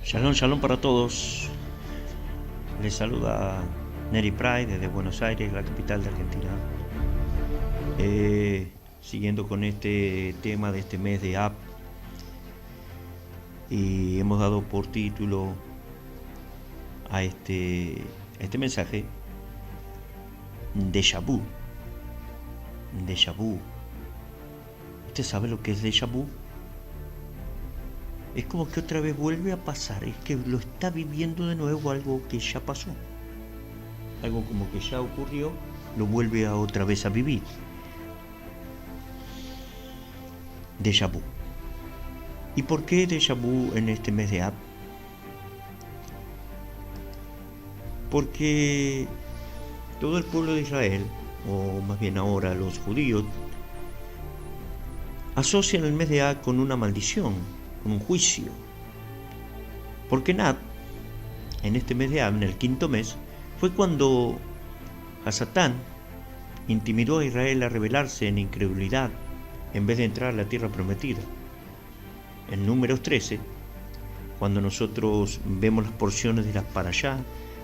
Shalom, shalom para todos. Les saluda Neri Pray desde Buenos Aires, la capital de Argentina. Siguiendo con este tema de este mes de Ab, y hemos dado por título a este mensaje Déjà vu. Déjà vu. ¿Usted sabe lo que es déjà vu? Es como que otra vez vuelve a pasar, es que lo está viviendo de nuevo, algo que ya pasó. Algo como que ya ocurrió, lo vuelve a otra vez a vivir. Déjà vu. ¿Y por qué déjà vu en este mes de Ab? Porque todo el pueblo de Israel, o más bien ahora los judíos, asocian el mes de Ab con una maldición, con un juicio. Porque en Ab, en este mes de Ab, en el quinto mes, fue cuando Hasatán intimidó a Israel a rebelarse en incredulidad en vez de entrar a la tierra prometida. En Números 13, cuando nosotros vemos las porciones de las parashá,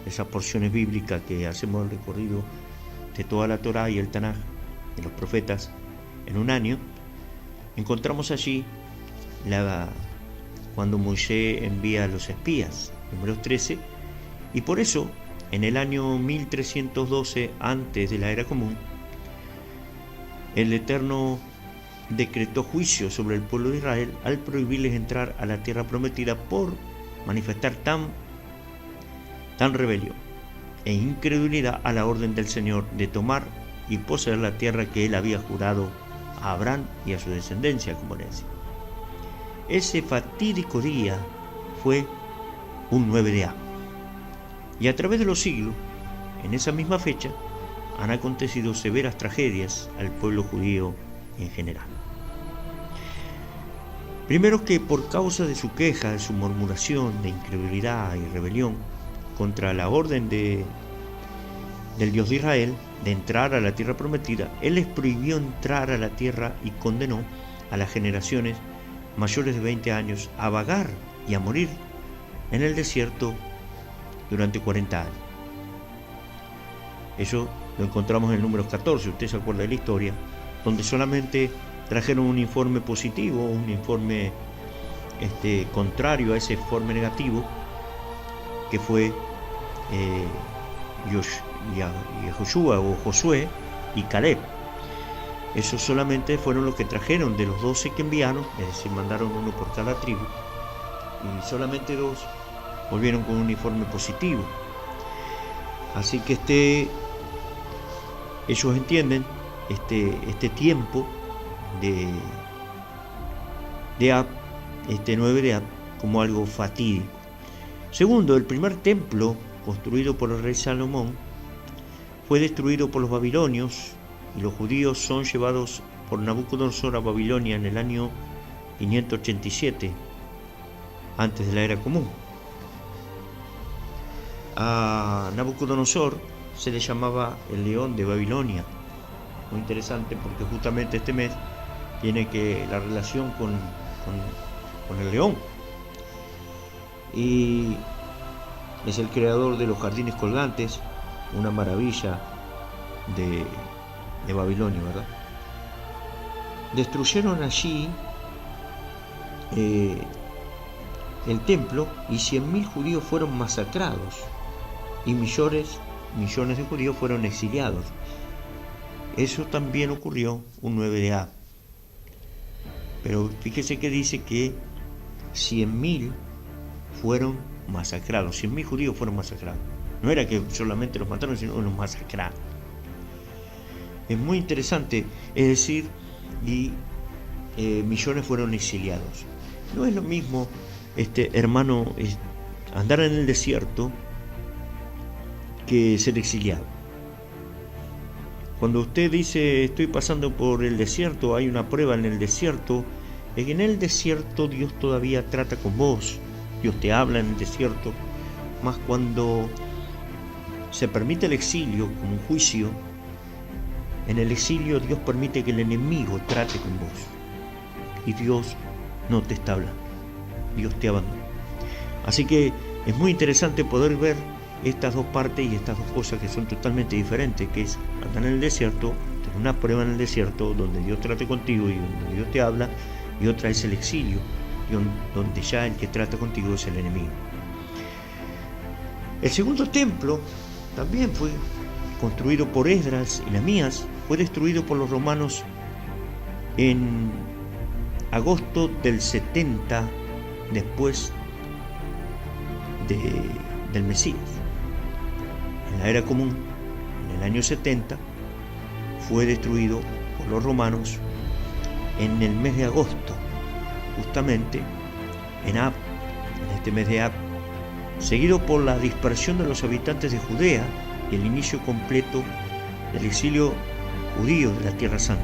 esas porciones bíblicas que hacemos el recorrido de toda la Torá y el Tanaj, de los profetas, en un año, encontramos allí cuando Moisés envía a los espías, Números 13, y por eso, en el año 1312, antes de la Era Común, el Eterno decretó juicio sobre el pueblo de Israel al prohibirles entrar a la tierra prometida por manifestar tan rebelión e incredulidad a la orden del Señor de tomar y poseer la tierra que él había jurado a Abraham y a su descendencia como herencia. Ese fatídico día fue un 9 de Ab. Y a través de los siglos, en esa misma fecha, han acontecido severas tragedias al pueblo judío en general. Primero que por causa de su queja, de su murmuración, de incredulidad y rebelión contra la orden del Dios de Israel de entrar a la tierra prometida, Él les prohibió entrar a la tierra y condenó a las generaciones mayores de 20 años a vagar y a morir en el desierto durante 40 años. Eso lo encontramos en el número 14, usted se acuerda de la historia, donde solamente trajeron un informe positivo, un informe contrario a ese informe negativo, que fue Joshua o Josué y Caleb. Esos solamente fueron los que trajeron de los 12 que enviaron, es decir, mandaron uno por cada tribu, y solamente 2 volvieron con un informe positivo. Así que ellos entienden este tiempo de Ab, este 9 de Ab, como algo fatídico. Segundo, el primer templo construido por el rey Salomón fue destruido por los babilonios y los judíos son llevados por Nabucodonosor a Babilonia en el año 587 antes de la Era Común. A Nabucodonosor se le llamaba el león de Babilonia. Muy interesante porque justamente este mes tiene la relación con el león. Y es el creador de los jardines colgantes, una maravilla de Babilonia, ¿verdad? Destruyeron allí el templo y 100.000 judíos fueron masacrados y millones de judíos fueron exiliados. Eso también ocurrió un 9 de Ab. Pero fíjese que dice que 100.000 fueron masacrados, 100.000 judíos fueron masacrados. No era que solamente los mataron, sino los masacraron. Es muy interesante, es decir, y millones fueron exiliados. No es lo mismo, hermano, andar en el desierto que ser exiliado. Cuando usted dice estoy pasando por el desierto, hay una prueba en el desierto, es que en el desierto Dios todavía trata con vos, Dios te habla en el desierto, más cuando se permite el exilio como un juicio, en el exilio Dios permite que el enemigo trate con vos y Dios no te está hablando, Dios te abandona. Así que es muy interesante poder ver estas dos partes y estas dos cosas que son totalmente diferentes, que es andar en el desierto, tener una prueba en el desierto donde Dios trate contigo y donde Dios te habla, y otra es el exilio, donde ya el que trata contigo es el enemigo. El segundo templo también fue construido por Esdras y Nehemías, fue destruido por los romanos en agosto del 70 después del Mesías. En la era común, en el año 70, fue destruido por los romanos en el mes de agosto, justamente en Ab, en este mes de Ab, seguido por la dispersión de los habitantes de Judea y el inicio completo del exilio judío de la Tierra Santa.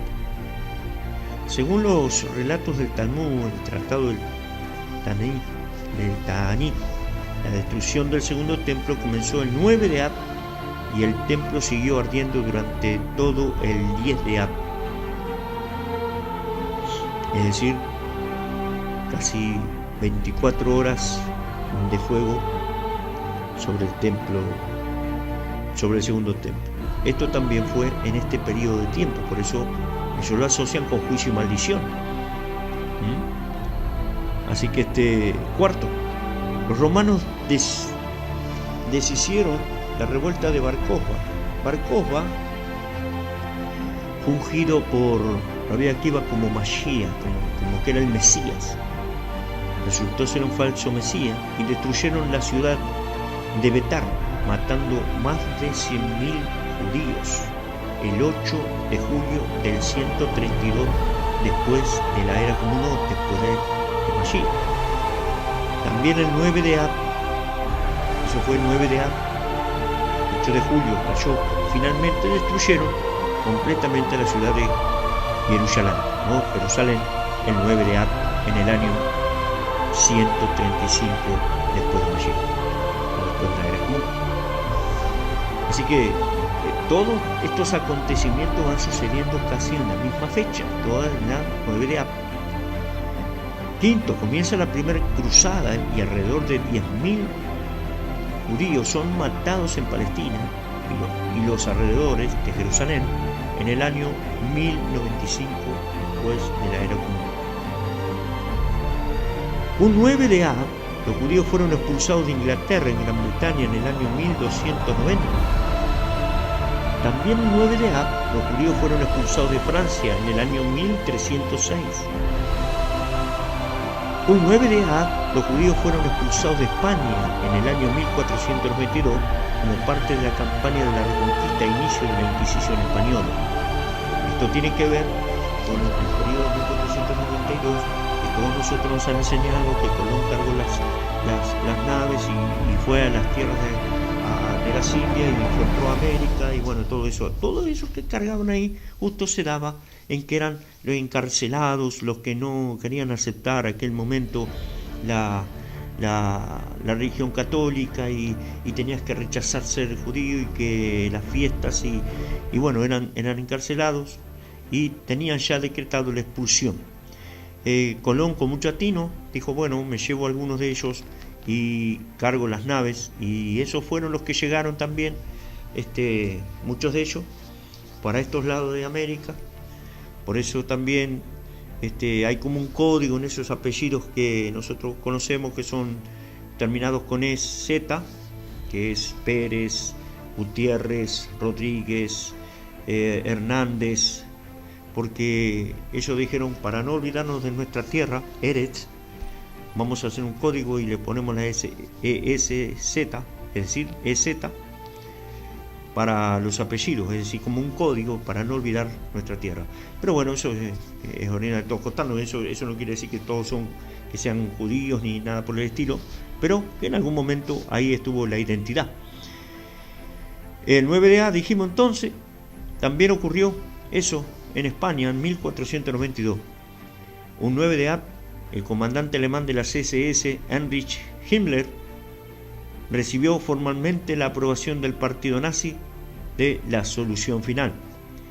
Según los relatos del Talmud, el tratado del Ta'anit, la destrucción del segundo templo comenzó el 9 de Ab y el templo siguió ardiendo durante todo el 10 de Ab. Es decir, casi 24 horas de fuego sobre el templo, sobre el segundo templo. Esto también fue en este periodo de tiempo, por eso ellos lo asocian con juicio y maldición. Así que cuarto, los romanos deshicieron la revuelta de Bar Kokhba. Bar Kokhba fue ungido por Rabbi Akiva como Mashiach, como que era el Mesías. Resultó ser un falso Mesías y destruyeron la ciudad de Betar, matando más de 100.000 judíos el 8 de julio del 132 después de la era común, después de Mashiach. También el 9 de Ab, eso fue el 9 de Ab, 8 de julio cayó, finalmente destruyeron completamente la ciudad de Jerusalén, el 9 de Ab, en el año 135 después de Mashiach, después de la era común. Así que todos estos acontecimientos van sucediendo casi en la misma fecha, toda la 9 de Ab. Quinto, comienza la primera cruzada y alrededor de 10.000 judíos son matados en Palestina y los alrededores de Jerusalén en el año 1095 después de la era común. Un 9 de Ab, los judíos fueron expulsados de Inglaterra en Gran Bretaña en el año 1290. También el 9 de Ab, los judíos fueron expulsados de Francia en el año 1306. Un 9 de Ab, los judíos fueron expulsados de España en el año 1492 como parte de la campaña de la Reconquista e inicio de la Inquisición española. Esto tiene que ver con el periodo de 1492, que todos nosotros nos han enseñado que Colón cargó las naves y fue a las tierras de las Indias y encontró América y bueno, todo eso que cargaban ahí justo se daba en que eran los encarcelados, los que no querían aceptar aquel momento la religión católica y tenías que rechazar ser judío y que las fiestas y bueno, eran encarcelados y tenían ya decretado la expulsión. Colón, con mucho atino, dijo, bueno, me llevo a algunos de ellos y cargo las naves, y esos fueron los que llegaron también, muchos de ellos, para estos lados de América. Por eso también hay como un código en esos apellidos que nosotros conocemos, que son terminados con EZ, que es Pérez, Gutiérrez, Rodríguez, Hernández, porque ellos dijeron, para no olvidarnos de nuestra tierra, Eretz, vamos a hacer un código y le ponemos la ESZ, es decir, EZ, para los apellidos, es decir, como un código para no olvidar nuestra tierra. Pero bueno, eso es orina de todos costanos, eso no quiere decir que todos que sean judíos ni nada por el estilo, pero que en algún momento ahí estuvo la identidad. El 9 de A, dijimos entonces, también ocurrió eso en España en 1492. Un 9 de A, el comandante alemán de la SS, Heinrich Himmler, recibió formalmente la aprobación del partido nazi de la solución final.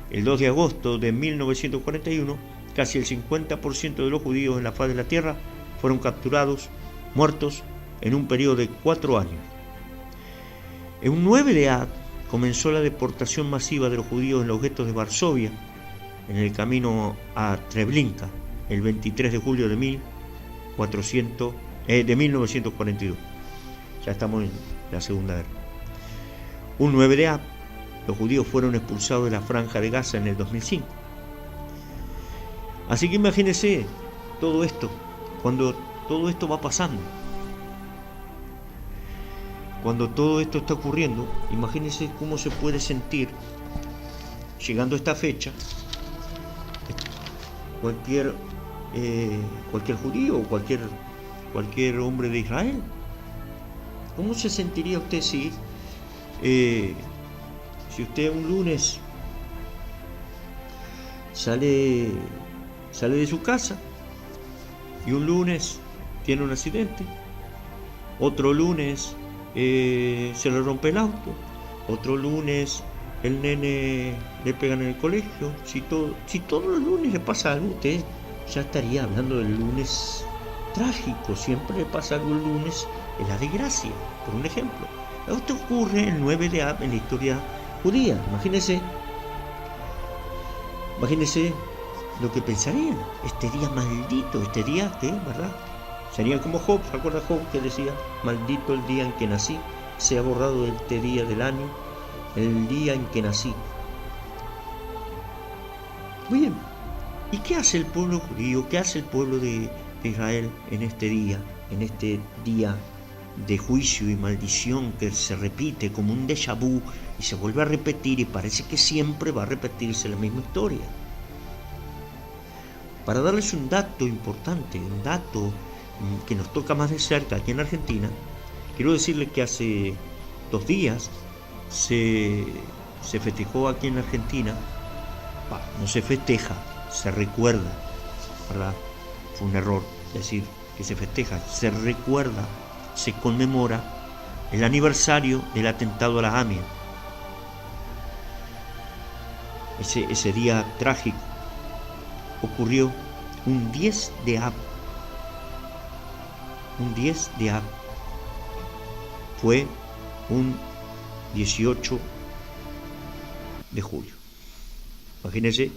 El 2 de agosto de 1941, casi el 50% de los judíos en la faz de la tierra fueron capturados, muertos, en un periodo de 4 años. En un 9 de Av comenzó la deportación masiva de los judíos en los guetos de Varsovia, en el camino a Treblinka, el 23 de julio de 1942. Ya estamos en la Segunda Guerra. Un 9 de Av, los judíos fueron expulsados de la Franja de Gaza en el 2005. Así que imagínense todo esto, cuando todo esto va pasando. Cuando todo esto está ocurriendo, imagínense cómo se puede sentir, llegando a esta fecha, cualquier judío o cualquier hombre de Israel. ¿Cómo se sentiría usted si usted un lunes sale de su casa y un lunes tiene un accidente, otro lunes se le rompe el auto, otro lunes el nene le pegan en el colegio? Si todos los lunes le pasa algo, usted ya estaría hablando del lunes trágico. Siempre le pasa algo el lunes en la desgracia, por un ejemplo. Esto ocurre el 9 de Av en la historia judía. Imagínense lo que pensarían. Este día maldito, este día que, ¿verdad? Sería como Job. ¿Se acuerda Job que decía: maldito el día en que nací, sea borrado este día del año, el día en que nací? Muy bien. ¿Y qué hace el pueblo judío? ¿Qué hace el pueblo de Israel en este día de juicio y maldición que se repite como un déjà vu y se vuelve a repetir, y parece que siempre va a repetirse la misma historia? Para darles un dato importante, un dato que nos toca más de cerca aquí en Argentina, quiero decirles que hace 2 días se festejó aquí en Argentina. No se festeja, se recuerda, ¿verdad? Fue un error decir que se festeja, se recuerda, se conmemora el aniversario del atentado a la AMIA. Ese día trágico ocurrió un 10 de Av. Un 10 de Av. Fue un 18 de julio. Imagínense,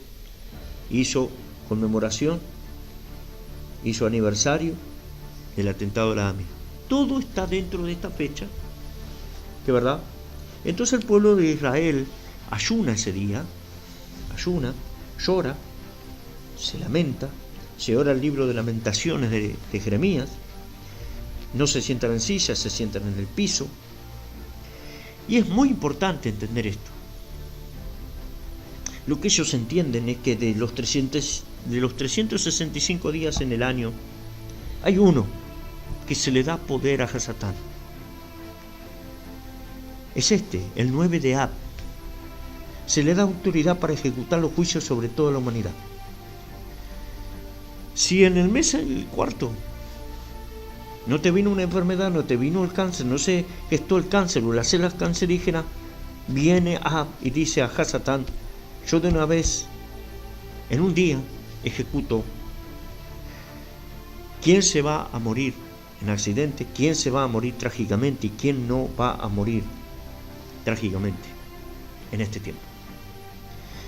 hizo conmemoración, hizo aniversario del atentado a la AMIA. Todo está dentro de esta fecha, ¿de verdad? Entonces el pueblo de Israel ayuna ese día, llora, se lamenta, se ora el libro de lamentaciones de Jeremías, no se sientan en sillas, se sientan en el piso. Y es muy importante entender esto. Lo que ellos entienden es que de los 365 días en el año, hay uno que se le da poder a Hasatán. Es el 9 de Av. Se le da autoridad para ejecutar los juicios sobre toda la humanidad. Si en el mes el cuarto no te vino una enfermedad, no te vino el cáncer, no se gestó el cáncer o las células cancerígenas, viene Av y dice a Hasatán: yo de una vez, en un día, ejecuto quién se va a morir en accidente, quién se va a morir trágicamente y quién no va a morir trágicamente en este tiempo.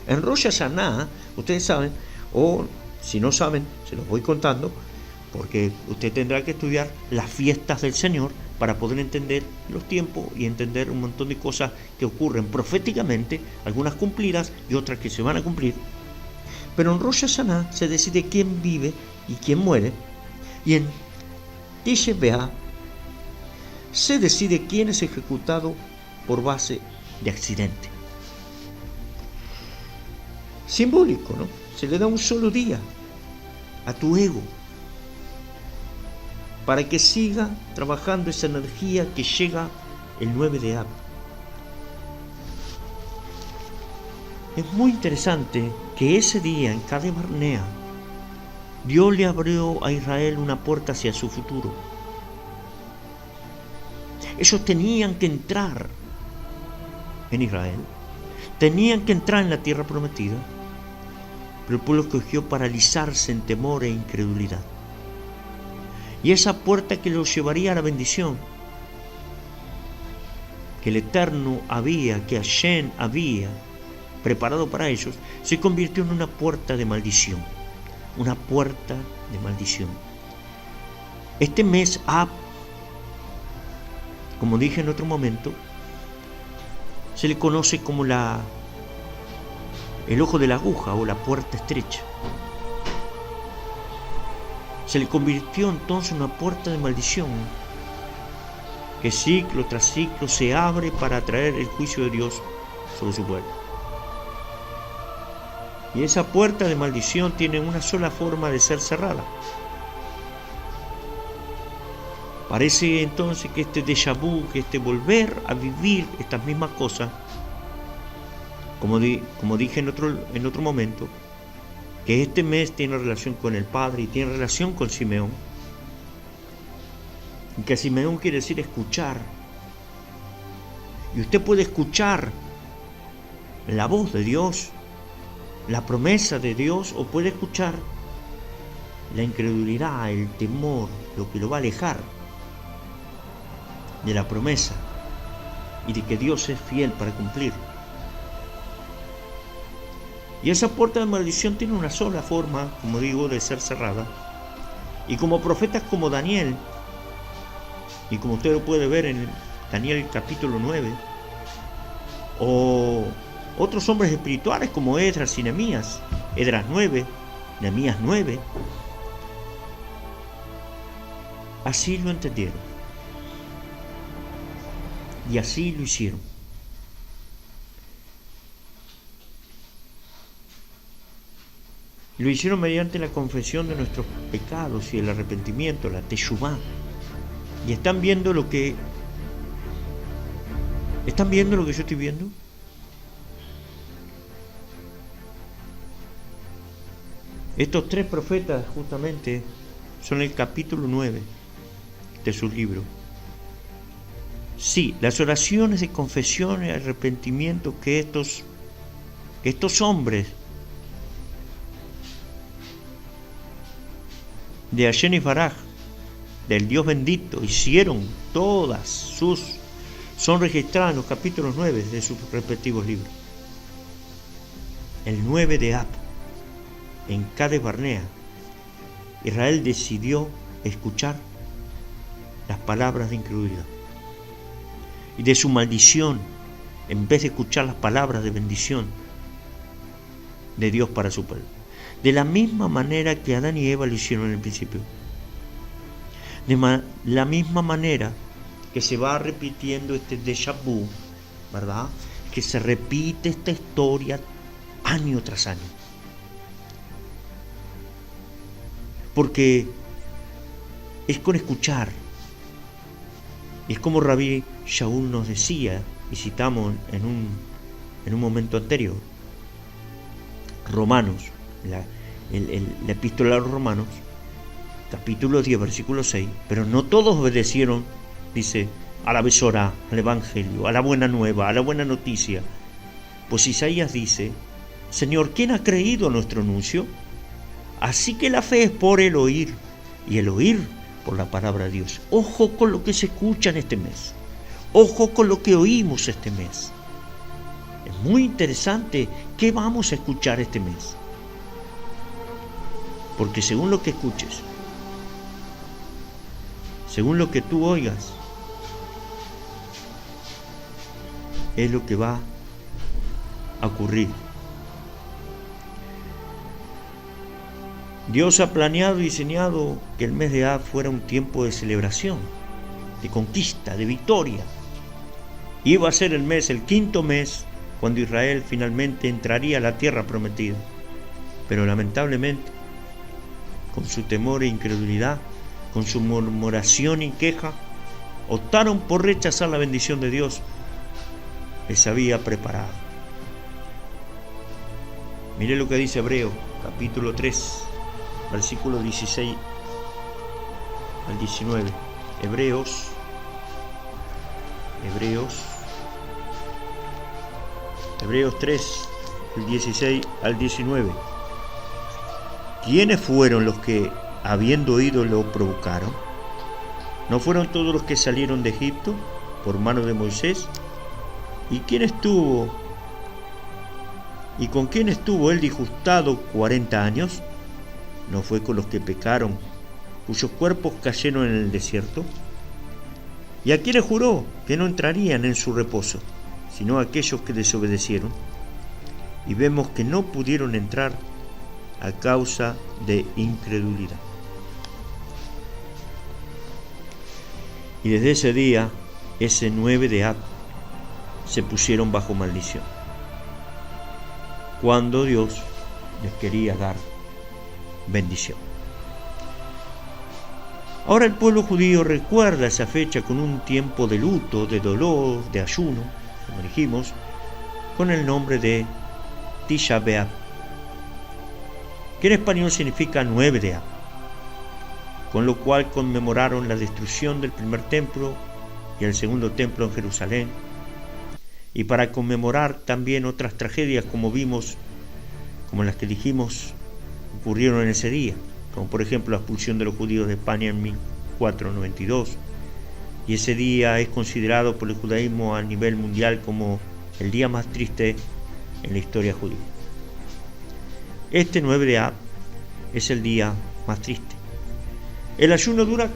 En Rosh Hashanah, ustedes saben, o si no saben, se los voy contando, porque usted tendrá que estudiar las fiestas del Señor para poder entender los tiempos y entender un montón de cosas que ocurren proféticamente, algunas cumplidas y otras que se van a cumplir. Pero en Rosh Hashanah se decide quién vive y quién muere, y en Tisha B'Av se decide quién es ejecutado por base de accidente. Simbólico, ¿no? Se le da un solo día a tu ego para que siga trabajando esa energía que llega el 9 de Av. Es muy interesante que ese día en Cades Barnea Dios le abrió a Israel una puerta hacia su futuro. Ellos tenían que entrar en Israel, tenían que entrar en la tierra prometida, pero el pueblo escogió paralizarse en temor e incredulidad. Y esa puerta que los llevaría a la bendición, que el Eterno había, que Hashem había preparado para ellos, se convirtió en una puerta de maldición. Una puerta de maldición. Este mes Ab, como dije en otro momento, se le conoce como el ojo de la aguja o la puerta estrecha. Se le convirtió entonces en una puerta de maldición que ciclo tras ciclo se abre para traer el juicio de Dios sobre su pueblo. Y esa puerta de maldición tiene una sola forma de ser cerrada. Parece entonces que este déjà vu, que este volver a vivir estas mismas cosas, como dije en otro momento, que este mes tiene relación con el Padre y tiene relación con Simeón. Y que Simeón quiere decir escuchar. Y usted puede escuchar la voz de Dios, la promesa de Dios, o puede escuchar la incredulidad, el temor, lo que lo va a alejar de la promesa y de que Dios es fiel para cumplir. Y esa puerta de maldición tiene una sola forma, como digo, de ser cerrada. Y como profetas como Daniel, y como usted lo puede ver en Daniel capítulo 9, o otros hombres espirituales como Esdras y Nehemías, Esdras 9, Nehemías 9, así lo entendieron. Y así lo hicieron. Lo hicieron mediante la confesión de nuestros pecados y el arrepentimiento, la teshuvá. Y están viendo lo que yo estoy viendo. Estos tres profetas justamente son el capítulo 9 de su libro. Sí, las oraciones de confesión y arrepentimiento que estos hombres de Hashem y Baraj, del Dios bendito, hicieron son registradas en los capítulos 9 de sus respectivos libros. El 9 de Ab, en Cades Barnea, Israel decidió escuchar las palabras de incredulidad y de su maldición, en vez de escuchar las palabras de bendición de Dios para su pueblo. De la misma manera que Adán y Eva lo hicieron en el principio. De la misma manera que se va repitiendo este déjà vu, ¿verdad? Que se repite esta historia año tras año. Porque es con escuchar. Es como Rabí Shaul nos decía, y citamos en un momento anterior, Romanos, la epístola a los Romanos, capítulo 10, versículo 6, pero no todos obedecieron, dice, a la besora, al evangelio, a la buena nueva, a la buena noticia. Pues Isaías dice, Señor, ¿quién ha creído a nuestro anuncio? Así que la fe es por el oír, y el oír por la palabra de Dios. Ojo con lo que se escucha en este mes. Ojo con lo que oímos este mes. Es muy interesante qué vamos a escuchar este mes. Porque según lo que escuches, según lo que tú oigas, es lo que va a ocurrir. Dios ha planeado y diseñado que el mes de Ab fuera un tiempo de celebración, de conquista, de victoria. Iba a ser el quinto mes, cuando Israel finalmente entraría a la tierra prometida. Pero lamentablemente, con su temor e incredulidad, con su murmuración y queja, optaron por rechazar la bendición de Dios que se había preparado. Mire lo que dice Hebreos, capítulo 3, versículo 16 al 19. Hebreos 3, del 16 al 19. ¿Quiénes fueron los que, habiendo oído, lo provocaron? ¿No fueron todos los que salieron de Egipto por mano de Moisés? ¿Y quién estuvo? ¿Y con quién estuvo él disgustado 40 años? ¿No fue con los que pecaron, cuyos cuerpos cayeron en el desierto? ¿Y a quiénes juró que no entrarían en su reposo, sino a aquellos que desobedecieron? Y vemos que no pudieron entrar a causa de incredulidad. Y desde ese día, ese 9 de Ab, se pusieron bajo maldición, cuando Dios les quería dar bendición. Ahora el pueblo judío recuerda esa fecha con un tiempo de luto, de dolor, de ayuno, como dijimos, con el nombre de Tisha B'Av, que en español significa 9 de Ab, con lo cual conmemoraron la destrucción del primer templo y el segundo templo en Jerusalén, y para conmemorar también otras tragedias como vimos, como las que dijimos ocurrieron en ese día, como por ejemplo la expulsión de los judíos de España en 1492, y ese día es considerado por el judaísmo a nivel mundial como el día más triste en la historia judía. Este 9 de Ab es el día más triste. El ayuno dura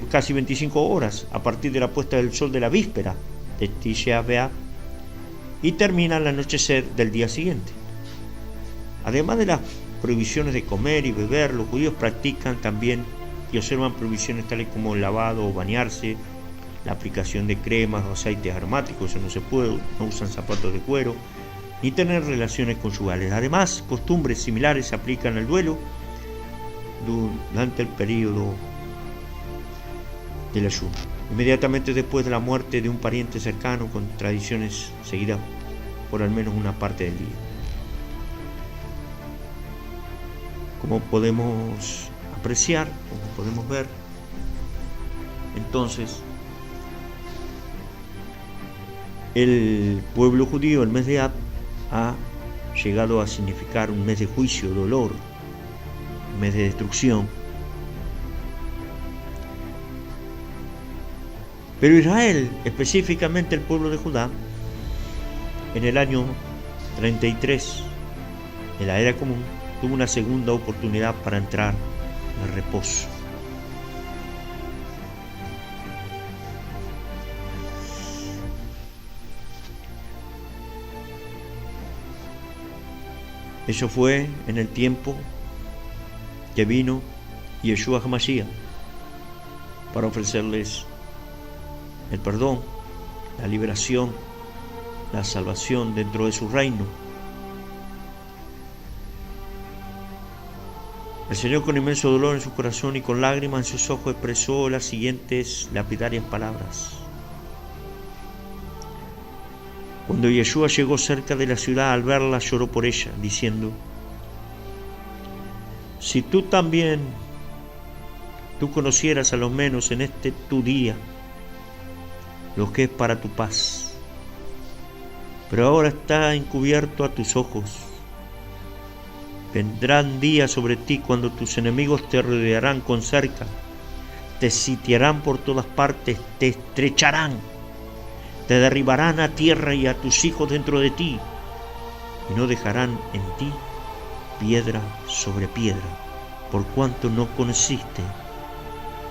casi 25 horas a partir de la puesta del sol de la víspera de Tisha B'Av y termina al anochecer del día siguiente. Además de las prohibiciones de comer y beber, los judíos practican también y observan prohibiciones tales como el lavado o bañarse, la aplicación de cremas o aceites aromáticos, eso no se puede, no usan zapatos de cuero, ni tener relaciones conyugales. Además, costumbres similares se aplican al duelo durante el periodo del ayuno, inmediatamente después de la muerte de un pariente cercano, con tradiciones seguidas por al menos una parte del día. Como podemos apreciar, como podemos ver, entonces el pueblo judío, el mes de Ab, ha llegado a significar un mes de juicio, dolor, un mes de destrucción. Pero Israel, específicamente el pueblo de Judá, en el año 33 de la era común, tuvo una segunda oportunidad para entrar en reposo. Eso fue en el tiempo que vino Yeshua HaMashiach para ofrecerles el perdón, la liberación, la salvación dentro de su reino. El Señor, con inmenso dolor en su corazón y con lágrimas en sus ojos, expresó las siguientes lapidarias palabras. Cuando Yeshua llegó cerca de la ciudad, al verla lloró por ella, diciendo: si tú también, tú conocieras a lo menos en este tu día lo que es para tu paz, pero ahora está encubierto a tus ojos. Vendrán días sobre ti cuando tus enemigos te rodearán con cerca, te sitiarán por todas partes, te estrecharán, te derribarán a tierra y a tus hijos dentro de ti, y no dejarán en ti piedra sobre piedra, por cuanto no conociste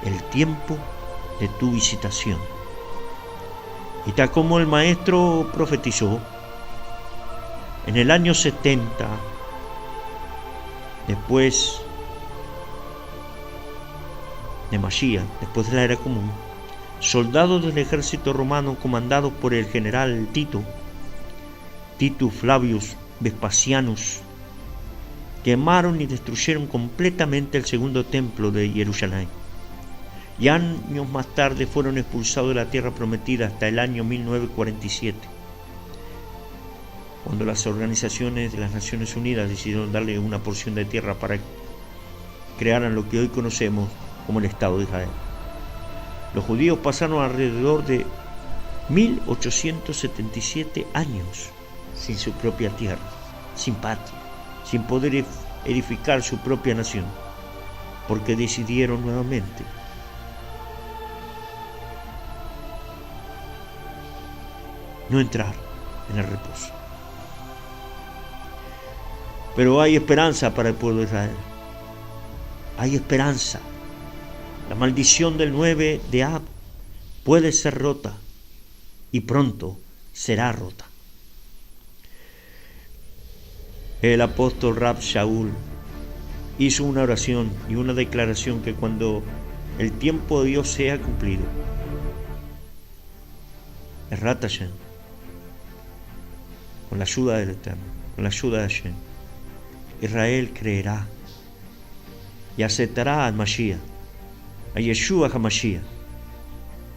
el tiempo de tu visitación. Y tal como el maestro profetizó, en el año 70, después de Mashiach, después de la era común, soldados del ejército romano comandados por el general Titus Flavius Vespasianus quemaron y destruyeron completamente el segundo templo de Jerusalén, y años más tarde fueron expulsados de la tierra prometida hasta el año 1947, cuando las organizaciones de las Naciones Unidas decidieron darle una porción de tierra para que crearan lo que hoy conocemos como el Estado de Israel. Los judíos pasaron alrededor de 1877 años sin su propia tierra, sin patria, sin poder edificar su propia nación, porque decidieron nuevamente no entrar en el reposo. Pero hay esperanza para el pueblo de Israel. Hay esperanza. La maldición del 9 de Ab puede ser rota y pronto será rota. El apóstol Rab Shaul hizo una oración y una declaración que cuando el tiempo de Dios sea cumplido, Ezrat Hashem, con la ayuda del Eterno, con la ayuda de Hashem, Israel creerá y aceptará al Mashiach, a Yeshua HaMashiach,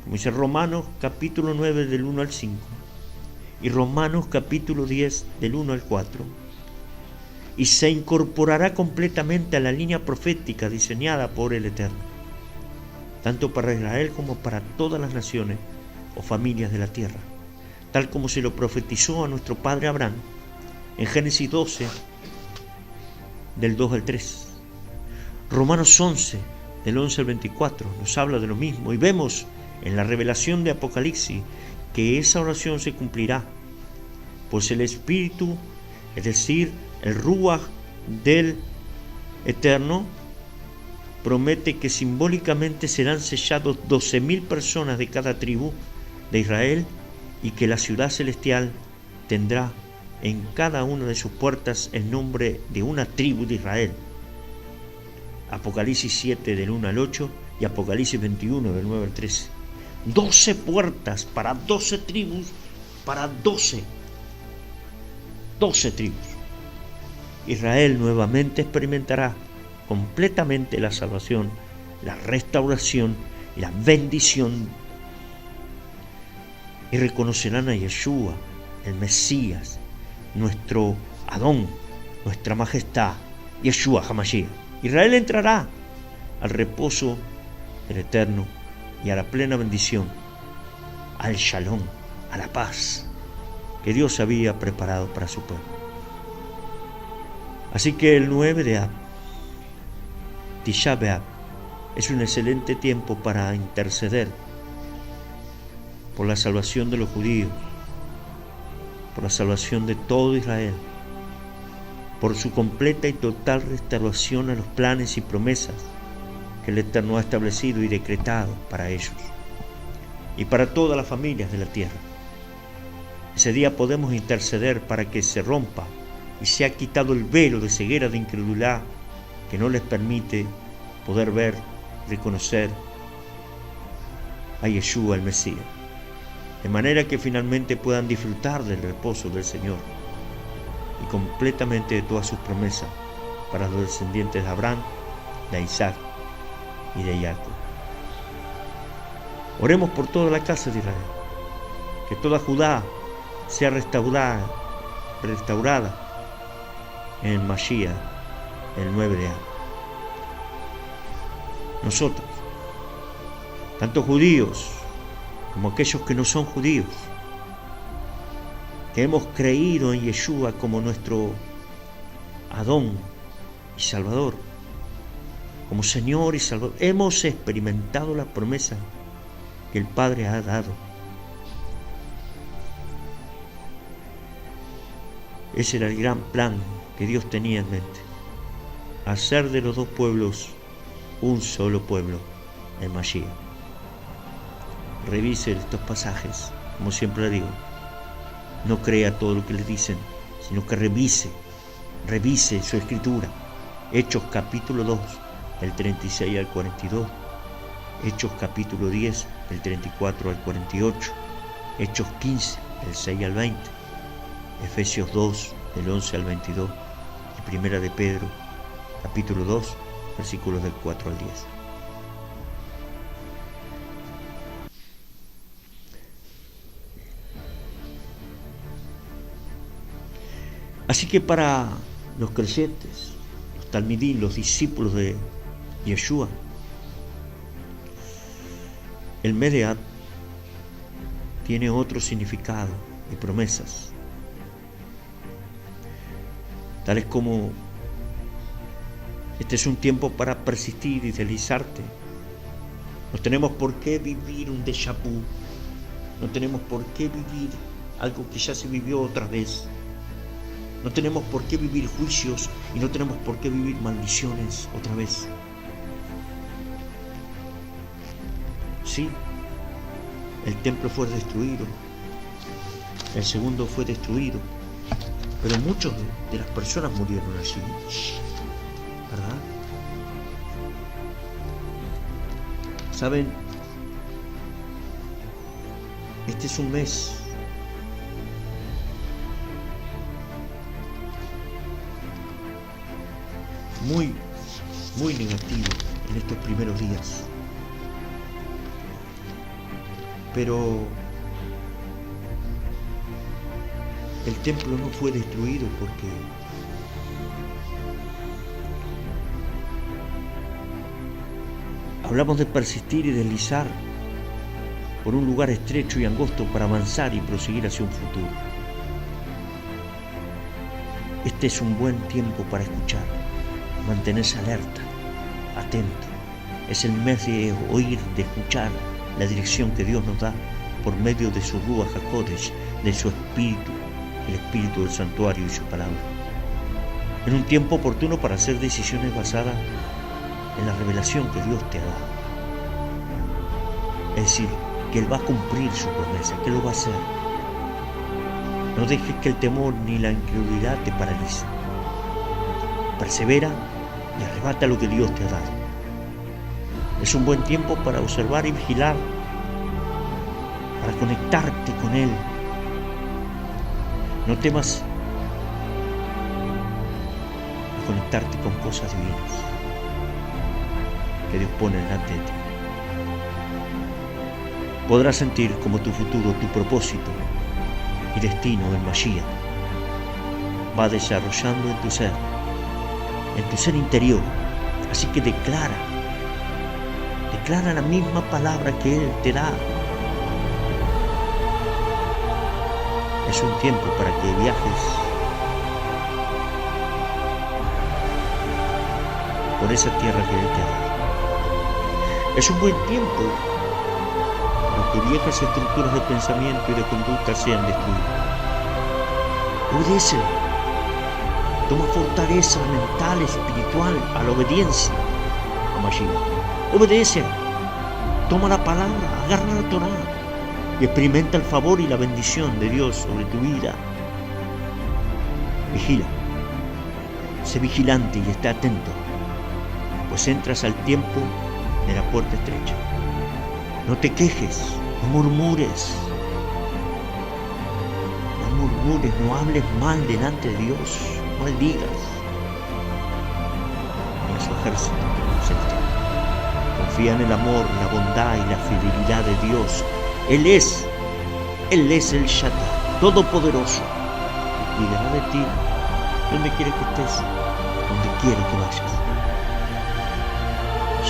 como dice Romanos capítulo 9 del 1 al 5 y Romanos capítulo 10 del 1 al 4, y se incorporará completamente a la línea profética diseñada por el Eterno, tanto para Israel como para todas las naciones o familias de la tierra, tal como se lo profetizó a nuestro padre Abraham en Génesis 12 del 2 al 3. Romanos 11 del 11 al 24 nos habla de lo mismo, y vemos en la revelación de Apocalipsis que esa oración se cumplirá, pues el Espíritu, es decir, el Ruach del Eterno, promete que simbólicamente serán sellados 12.000 personas de cada tribu de Israel, y que la ciudad celestial tendrá en cada una de sus puertas el nombre de una tribu de Israel. Apocalipsis 7 del 1 al 8 y Apocalipsis 21 del 9 al 13. 12 puertas para 12 tribus, para 12 tribus. Israel nuevamente experimentará completamente la salvación, la restauración, la bendición, y reconocerán a Yeshua, el Mesías, nuestro Adón, nuestra majestad, Yeshua HaMashiach. Israel entrará al reposo del Eterno y a la plena bendición, al Shalom, a la paz que Dios había preparado para su pueblo. Así que el 9 de Ab, Tisha B'Av, es un excelente tiempo para interceder por la salvación de los judíos, por la salvación de todo Israel, por su completa y total restauración a los planes y promesas que el Eterno ha establecido y decretado para ellos y para todas las familias de la tierra. Ese día podemos interceder para que se rompa y sea quitado el velo de ceguera de incredulidad que no les permite poder ver, reconocer a Yeshua el Mesías, de manera que finalmente puedan disfrutar del reposo del Señor y completamente de todas sus promesas para los descendientes de Abraham, de Isaac y de Jacob. Oremos por toda la casa de Israel, que toda Judá sea restaurada en el Mashiach, el 9 de Ab. Nosotros, tanto judíos como aquellos que no son judíos, que hemos creído en Yeshua como nuestro Adón y Salvador, como Señor y Salvador, hemos experimentado la promesa que el Padre ha dado. Ese era el gran plan que Dios tenía en mente: hacer de los dos pueblos un solo pueblo, el Mashiach. Revise estos pasajes, como siempre le digo. No crea todo lo que le dicen, sino que revise su escritura. Hechos capítulo 2, del 36 al 42. Hechos capítulo 10, del 34 al 48. Hechos 15, del 6 al 20. Efesios 2, del 11 al 22. Y Primera de Pedro, capítulo 2, versículos del 4 al 10. Así que para los creyentes, los talmidín, los discípulos de Yeshua, el mes de Ab tiene otro significado y promesas, tales como: este es un tiempo para persistir y deslizarte. No tenemos por qué vivir un déjà vu, no tenemos por qué vivir algo que ya se vivió otra vez. No tenemos por qué vivir juicios y no tenemos por qué vivir maldiciones otra vez. Sí, el templo fue destruido, el segundo fue destruido, pero muchos de las personas murieron allí, ¿verdad? ¿Saben? Este es un mes muy negativo en estos primeros días. Pero el templo no fue destruido porque hablamos de persistir y deslizar por un lugar estrecho y angosto para avanzar y proseguir hacia un futuro. Este es un buen tiempo para escuchar, mantenerse alerta, atento. Es el mes de oír, de escuchar la dirección que Dios nos da por medio de su Ruach HaKodesh, de su Espíritu, el Espíritu del Santuario y su palabra. En un tiempo oportuno para hacer decisiones basadas en la revelación que Dios te ha dado. Es decir, que Él va a cumplir su promesa, que lo va a hacer. No dejes que el temor ni la incredulidad te paralice. Persevera y arrebata lo que Dios te ha dado. Es un buen tiempo para observar y vigilar, para conectarte con Él. No temas a conectarte con cosas divinas que Dios pone delante de ti. Podrás sentir como tu futuro, tu propósito y destino, el Mashiach, va desarrollando en tu ser interior. Así que declara la misma palabra que Él te da. Es un tiempo para que viajes por esa tierra que Él te ha dado. Es un buen tiempo para que viejas estructuras de pensamiento y de conducta sean destruidas. Obedece. Toma fortaleza mental, espiritual, a la obediencia a Mashiach. Obedece. Toma la palabra, agarra la Torah y experimenta el favor y la bendición de Dios sobre tu vida. Vigila. Sé vigilante y esté atento, pues entras al tiempo de la puerta estrecha. No te quejes, no murmures. No murmures, no hables mal delante de Dios, no maldigas en su ejército celestial. Confía en el amor, la bondad y la fidelidad de Dios. Él es el Shaddai, todopoderoso, y cuidará de ti donde quiera que estés, donde quiera que vayas.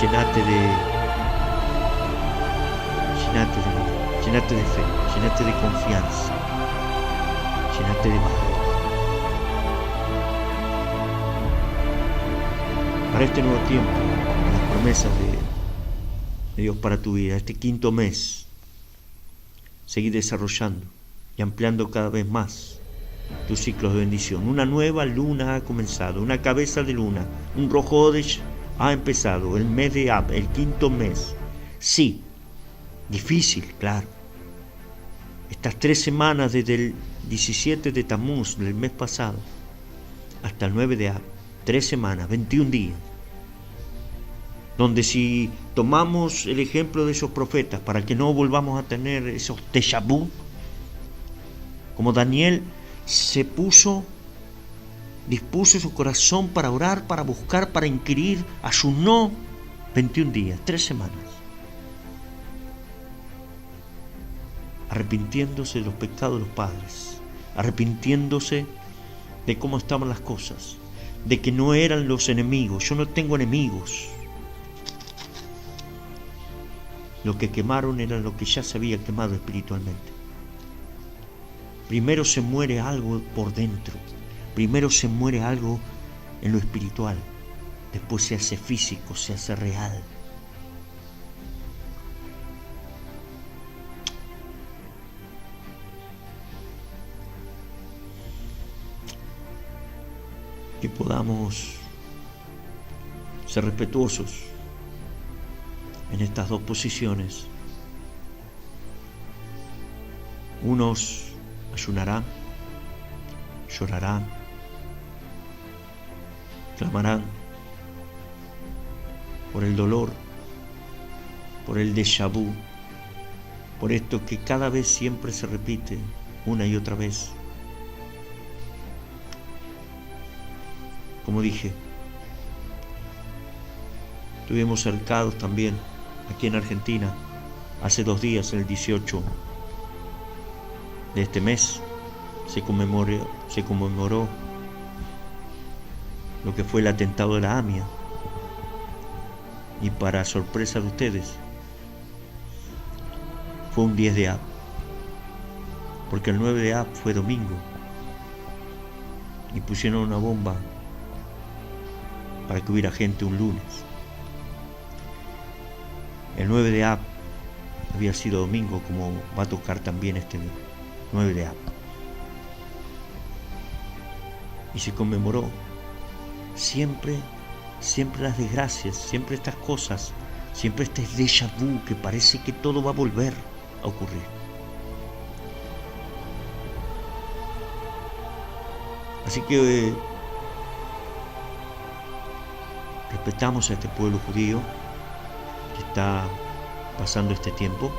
Llénate de fe, llénate de confianza, llénate de valor. Para este nuevo tiempo, las promesas de Dios para tu vida, este quinto mes, seguir desarrollando y ampliando cada vez más tus ciclos de bendición. Una nueva luna ha comenzado, una cabeza de luna, un Rosh Hodesh ha empezado, el mes de Ab, el quinto mes. Sí, difícil, claro. Estas 3 semanas desde el 17 de Tammuz del mes pasado hasta el 9 de Ab, 3 semanas, 21 días, donde si tomamos el ejemplo de esos profetas para que no volvamos a tener esos déjà vu, como Daniel dispuso su corazón para orar, para buscar, para inquirir, ayunó 21 días, 3 semanas, arrepintiéndose de los pecados de los padres, arrepintiéndose de cómo estaban las cosas, de que no eran los enemigos. Yo no tengo enemigos. Lo que quemaron era lo que ya se había quemado espiritualmente. Primero se muere algo por dentro, primero se muere algo en lo espiritual, después se hace físico, se hace real. que podamos ser respetuosos en estas dos posiciones. Unos ayunarán, llorarán, clamarán por el dolor, por el déjà vu, por esto que cada vez siempre se repite una y otra vez. Como dije, estuvimos cercados también aquí en Argentina hace 2 días, el 18 de este mes, se conmemoró lo que fue el atentado de la AMIA. Y para sorpresa de ustedes, fue un 10 de Av, porque el 9 de Av fue domingo y pusieron una bomba para que hubiera gente un lunes. El 9 de Av había sido domingo, como va a tocar también este 9 de Av. Y se conmemoró siempre las desgracias, siempre estas cosas, siempre este déjà vu que parece que todo va a volver a ocurrir. Así que respetamos a este pueblo judío que está pasando este tiempo.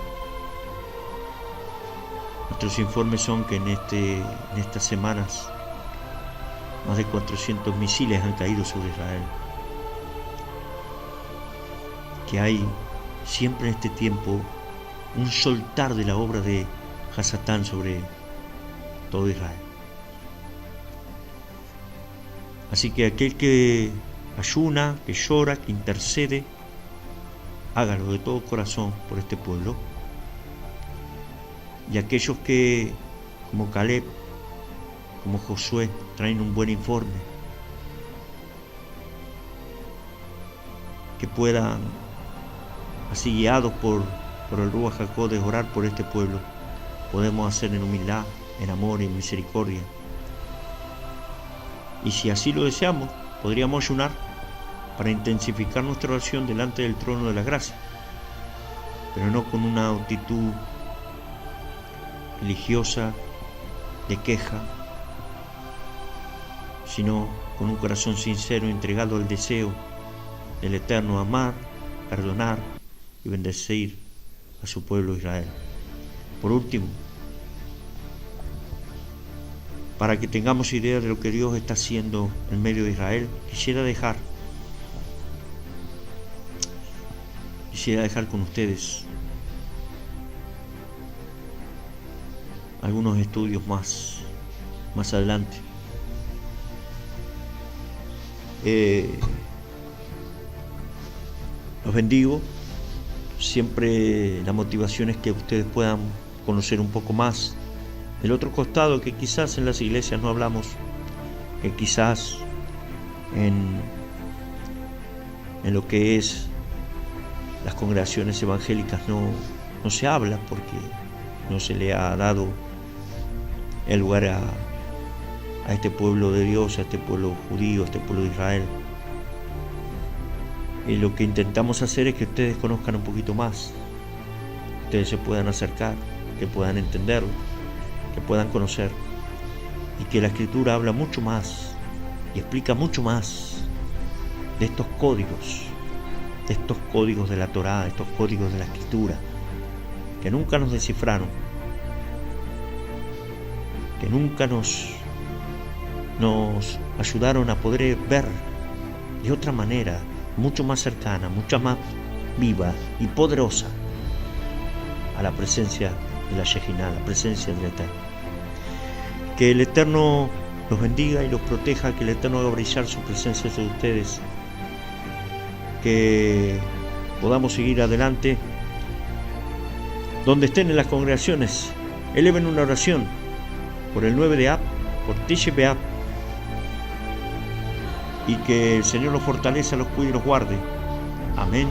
Nuestros informes son que en estas semanas más de 400 misiles han caído sobre Israel. Que hay siempre en este tiempo un soltar de la obra de Hasatán sobre todo Israel. Así que aquel que ayuna, que llora, que intercede, hágalo de todo corazón por este pueblo. Y aquellos que, como Caleb, como Josué, traen un buen informe, que puedan, así guiados por el Ruach HaKodesh, orar por este pueblo, podemos hacer en humildad, en amor y en misericordia. Y si así lo deseamos, podríamos ayunar para intensificar nuestra oración delante del trono de la gracia, pero no con una actitud religiosa de queja, sino con un corazón sincero entregado al deseo del Eterno, amar, perdonar y bendecir a su pueblo Israel. Por último, para que tengamos idea de lo que Dios está haciendo en medio de Israel, quisiera dejar con ustedes algunos estudios más adelante. Los bendigo. Siempre la motivación es que ustedes puedan conocer un poco más el otro costado que quizás en las iglesias no hablamos, que quizás en lo que es las congregaciones evangélicas no se habla, porque no se le ha dado el lugar a este pueblo de Dios, a este pueblo judío, a este pueblo de Israel. Y lo que intentamos hacer es que ustedes conozcan un poquito más, ustedes se puedan acercar, que puedan entenderlo, que puedan conocer, y que la Escritura habla mucho más y explica mucho más de estos códigos de la Torá, de estos códigos de la Escritura, que nunca nos descifraron, que nunca nos ayudaron a poder ver de otra manera, mucho más cercana, mucho más viva y poderosa, a la presencia de la Shejinah, la presencia del Eterno. Que el Eterno los bendiga y los proteja, que el Eterno haga brillar su presencia sobre ustedes, que podamos seguir adelante. Donde estén en las congregaciones, eleven una oración por el 9 de Av, por Tisha B'Av, y que el Señor los fortalezca, los cuide y los guarde. Amén.